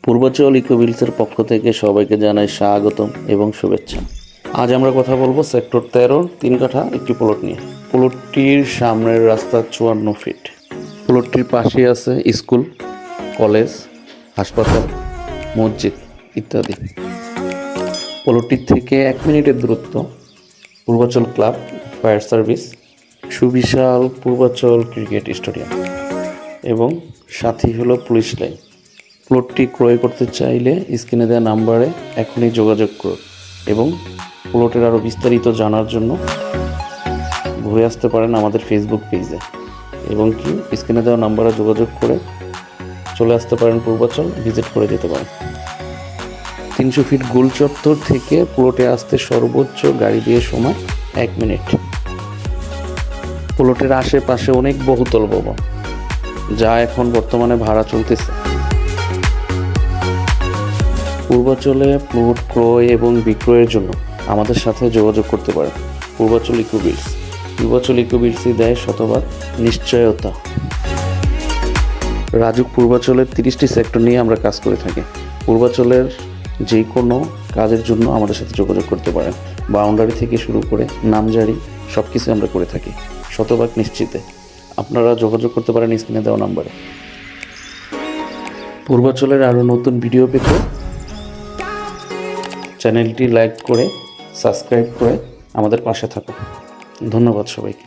পূর্বাচল ইকোভিলসের পক্ষ থেকে সবাইকে জানাই স্বাগতম এবং শুভেচ্ছা। আজ আমরা কথা বলবো সেক্টর 13 3 কাঠা একটি প্লট নিয়ে। প্লটটির সামনের রাস্তা 54 ফিট। প্লটটির পাশে আছে স্কুল, কলেজ, হাসপাতাল, মসজিদ ইত্যাদি। প্লটটির থেকে 1 মিনিটের দূরত্ব পূর্বাচল ক্লাব, ফায়ার সার্ভিস, সুবিশাল পূর্বাচল ক্রিকেট স্টেডিয়াম এবং সাথী হলো পুলিশ লাইন। প্লটটি ক্রয় করতে চাইলে স্ক্রিনে দেওয়া নাম্বারে এখনই যোগাযোগ করুন এবং প্লটের আরও বিস্তারিত জানার জন্য ঘুরে আসতে পারেন আমাদের ফেসবুক পেজে এবং কি স্ক্রিনে দেওয়া নাম্বারে যোগাযোগ করে চলে আসতে পারেন পূর্বাচল, ভিজিট করে যেতে পারেন। 300 ফিট গোল চত্বর থেকে প্লটে আসতে সর্বোচ্চ গাড়ি দিয়ে সময় 1 মিনিট। প্লটের আশেপাশে অনেক বহুতল ভবন যা এখন বর্তমানে ভাড়া চলতেছে। পূর্বাচলে প্লট ক্রয় এবং বিক্রয়ের জন্য আমাদের সাথে যোগাযোগ করতে পারেন। পূর্বাচল ইকোভিলস। পূর্বাচল ইকোভিলসই দেয় শতভাগ নিশ্চয়তা। রাজুক পূর্বাচলের 30টি সেক্টর নিয়ে আমরা কাজ করে থাকি। পূর্বাচলের যে কোনো কাজের জন্য আমাদের সাথে যোগাযোগ করতে পারেন। বাউন্ডারি থেকে শুরু করে নামজারি সব কিছু আমরা করে থাকি শতভাগ নিশ্চিতে। আপনারা যোগাযোগ করতে পারেন স্ক্রিনে দেওয়া নাম্বারে। পূর্বাচলের আরও নতুন ভিডিও পেতে চ্যানেলটি লাইক করে সাবস্ক্রাইব করে আমাদের পাশে থাকুন। ধন্যবাদ সবাইকে।